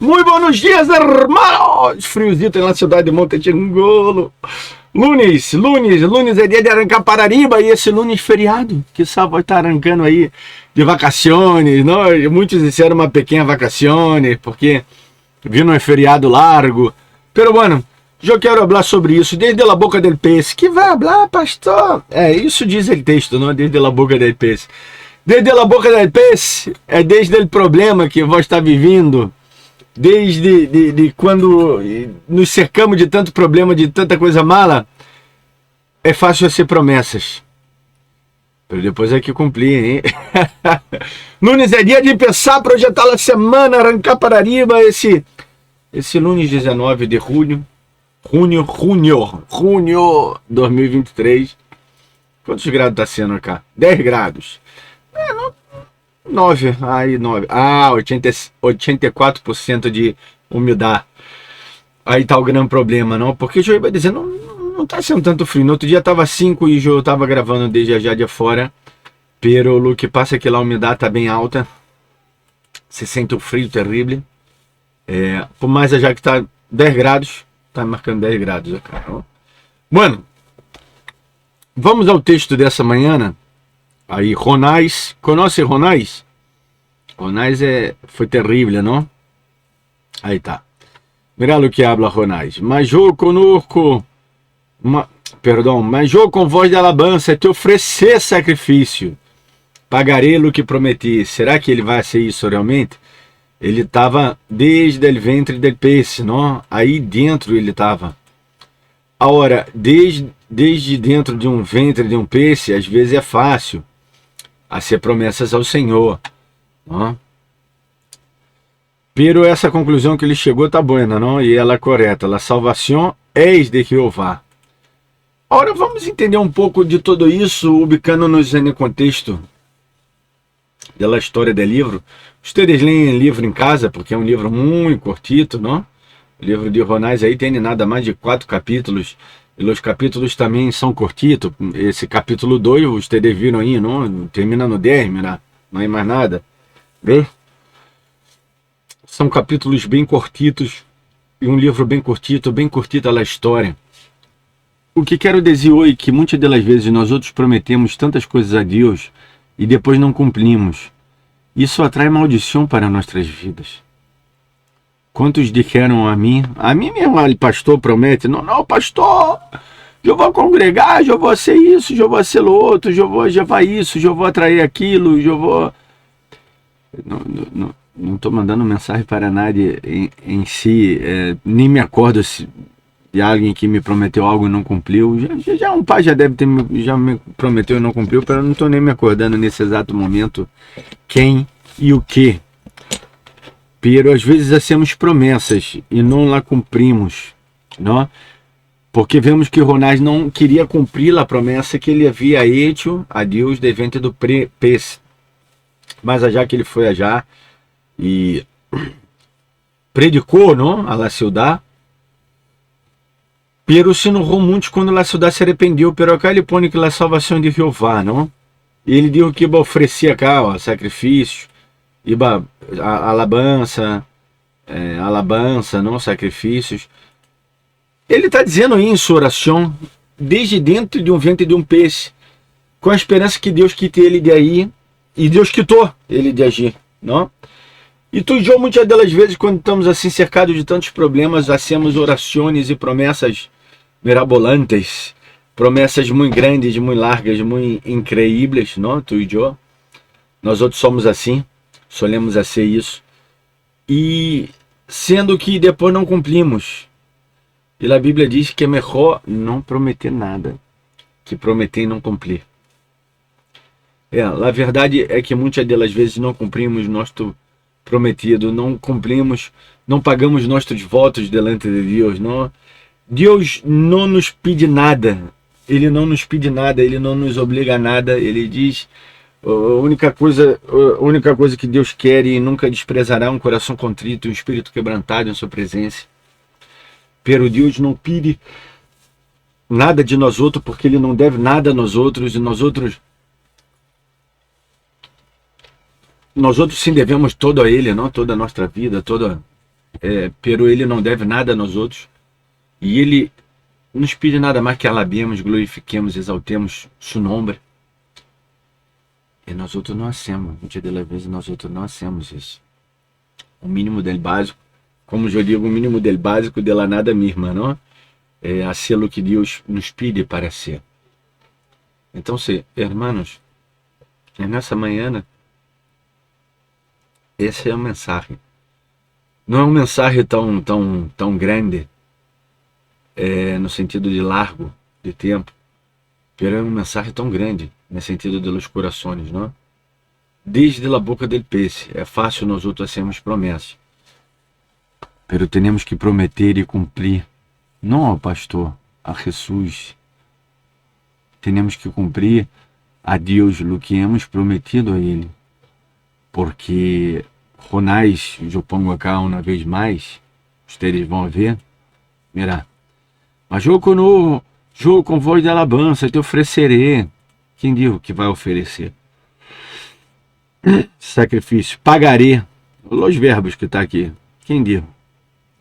Muy buenos dias, hermanos! Friozito na cidade de Montetingolo. Lunes é dia de arrancar Parariba, e esse lunes feriado, que só vai estar arrancando aí de vacações, não? Muitos disseram uma pequena vacações, porque vindo um feriado largo. Pero bueno, eu quero falar sobre isso, desde a boca del peixe. Que vai falar, pastor? Isso diz o texto, não? Desde a boca del peixe. Desde a boca del peixe é desde o problema que vós está vivendo. Desde quando nos cercamos de tanto problema, de tanta coisa mala, é fácil ser promessas. Pero depois é que cumprir, hein? Lunes é dia de pensar, projetar a semana, arrancar Parariba, esse lunes 19 de junho 2023. Quantos graus tá sendo cá? 10 graus. 9. 84% de umidade. Aí tá o grande problema, não? Porque eu ia dizer, não tá sendo tanto frio. No outro dia tava 5 e eu tava gravando desde já de fora. Pero o que passa é que lá a umidade tá bem alta. Se sente um frio terrível. Por mais já que tá 10 graus, tá marcando 10 graus acá. Bueno, vamos ao texto dessa manhã. Aí, Jonás, conhece Jonás? Jonás foi terrível, não? Aí tá. Mira o que habla Jonás. Mas eu conosco, mas eu com voz de alabança te oferecer sacrifício, pagarei o que prometi. Será que ele vai ser isso realmente? Ele estava desde o ventre del peixe, não? Aí dentro ele estava. Agora, desde dentro de um ventre de um peixe, às vezes é fácil a ser promessas ao Senhor, não? Pero essa conclusão que ele chegou tá boa, não? E ela é correta. A salvação eis de Jeová. Agora vamos entender um pouco de tudo isso, ubicando-nos no contexto da história do livro. Vocês leem o livro em casa, porque é um livro muito curtito, não? O livro de Jonás aí tem nada mais de 4 capítulos. E os capítulos também são curtitos. Esse capítulo 2, vocês viram aí, não? Termina no 10, não é mais nada. Vê? São capítulos bem curtitos. E um livro bem curtito a história. O que quero dizer hoje é que muitas das vezes nós outros prometemos tantas coisas a Deus e depois não cumprimos. Isso atrai maldição para nossas vidas. Quantos disseram a mim mesmo, o pastor promete, não, pastor, eu vou congregar, eu vou ser isso, eu vou ser outro, eu vou levar isso, eu vou atrair aquilo, eu vou... Não estou mandando mensagem para nada em si, nem me acordo de alguém que me prometeu algo e não cumpriu. Já um pai já me prometeu e não cumpriu, mas eu não estou nem me acordando nesse exato momento quem e o que. Pero às vezes hacemos promessas e não lá cumprimos, não? Porque vemos que Jonás não queria cumprir a promessa que ele havia hecho a Deus devente do peixe. Mas já que ele foi já e predicou, não? A la ciudad. Pero se enojou muito quando a ciudad se arrependeu. Pero acá ele põe que a salvação de Jeová, não? E ele disse que iba oferecer cá, sacrifício. Iba alabança, não, sacrifícios. Ele está dizendo aí em sua oração, desde dentro de um ventre de um peixe, com a esperança que Deus quite ele de aí, e Deus quitou ele de agir, não? E tu e eu, muitas das vezes, quando estamos assim cercados de tantos problemas, hacemos orações e promessas mirabolantes, promessas muito grandes, muito largas, muito increíbles, não? Tu e eu, nós outros somos assim. Solemos a ser isso, e sendo que depois não cumprimos. E a Bíblia diz que é melhor não prometer nada que prometer e não cumprir. A verdade é que muitas das vezes não cumprimos nosso prometido, não cumprimos, não pagamos nossos votos delante de Deus. Não? Deus não nos pede nada, Ele não nos pede nada, Ele não nos obriga a nada. Ele diz... A única coisa que Deus quer e nunca desprezará um coração contrito e um espírito quebrantado em sua presença. Pero Deus não pede nada de nós outros, porque Ele não deve nada a nós outros, e nós outros sim devemos todo a Ele, não? Toda a nossa vida, toda pero ele não deve nada a nós outros, e ele nos pede nada mais que alabemos, glorifiquemos, exaltemos su nombre. E nós outros não hacemos, muitas das vezes nós outros não hacemos isso. O mínimo del básico, como eu digo, o mínimo del básico de la nada misma, não? É hacer lo que Deus nos pede para ser. Então, hermanos, nessa manhã, essa é a mensagem. Não é uma mensagem tão grande, no sentido de largo de tempo, pero é uma mensagem tão grande, no sentido de los corações, não? Desde a boca del peixe, é fácil nós outros fazermos promessas, pero temos que prometer e cumprir, não ao pastor, a Jesus. Temos que cumprir a Deus o que hemos prometido a Ele, porque Jonás, eu pongo acá uma vez mais, vocês vão ver, mira, mas eu com voz de alabança te oferecerei. Quem diz que vai oferecer? Sacrifício, pagarei. Os verbos que está aqui. Quem diz?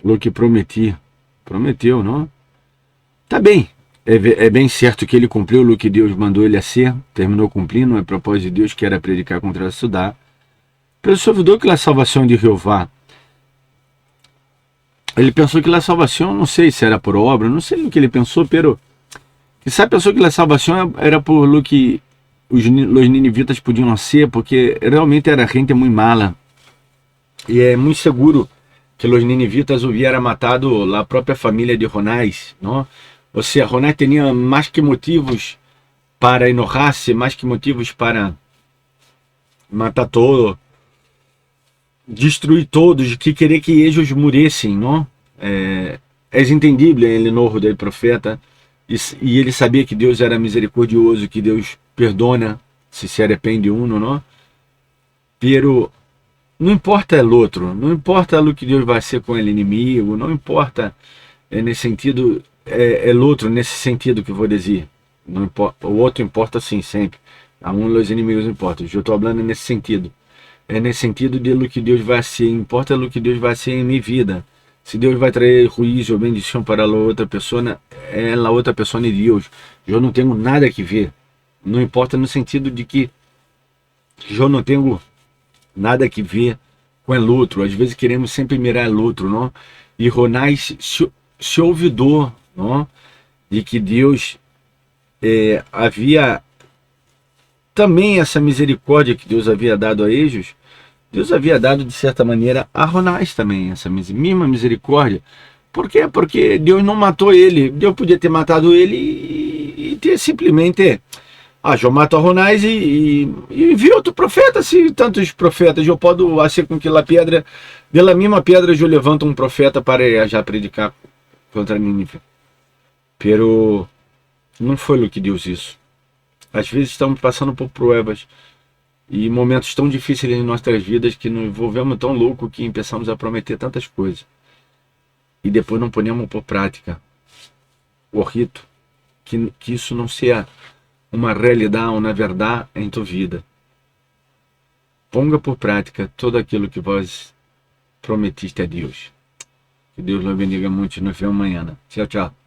O que prometi. Prometeu, não? Tá bem. É bem certo que ele cumpriu o que Deus mandou ele a ser. Terminou cumprindo. É propósito de Deus que era predicar contra estudar. Pero se olvidou que a salvação de Jeová. Ele pensou que a salvação, não sei se era por obra, não sei o que ele pensou, pero quizá pensou que a salvação era por lo que os ninivitas podiam ser, porque realmente era gente muito mala. E é muito seguro que os ninivitas hubieran matado a própria família de Jonás, não? Ou seja, Jonás tinha mais que motivos para enojar-se, mais que motivos para matar todo, destruir todos, que querer que eles morressem, não? É entendível ele enojo do profeta, e ele sabia que Deus era misericordioso, que Deus perdona se arrepende não? Pero não importa o outro, não importa o que Deus vai ser com ele inimigo, não importa nesse sentido, o outro nesse sentido que vou dizer, não importa, o outro importa sim sempre, a dos inimigos importa, eu estou falando nesse sentido, nesse sentido de lo que Deus vai ser, importa o que Deus vai ser em minha vida. Se Deus vai trazer juízo ou bendição para a outra pessoa, é a outra pessoa de Deus. Eu não tenho nada que ver. Não importa no sentido de que eu não tenho nada que ver com o outro. Às vezes queremos sempre mirar o outro, não? E Jonás se olvidou, não? De que Deus havia também essa misericórdia que Deus havia dado a eles. Deus havia dado, de certa maneira, a Jonás também, essa mesma misericórdia. Por quê? Porque Deus não matou ele. Deus podia ter matado ele e ter simplesmente... eu mato a Jonás e envio outro profeta. Se tantos profetas, eu posso fazer com que a pedra, da mesma pedra, eu levanto um profeta para já predicar contra Nínive. Pero não foi o que Deus isso. Às vezes estamos passando por provas e momentos tão difíceis em nossas vidas que nos envolvemos tão louco que começamos a prometer tantas coisas e depois não ponemos por prática o rito, que isso não seja uma realidade, uma verdade em tua vida. Ponga por prática tudo aquilo que vós prometiste a Deus. Que Deus o bendiga muito e nos vemos amanhã. Tchau, tchau.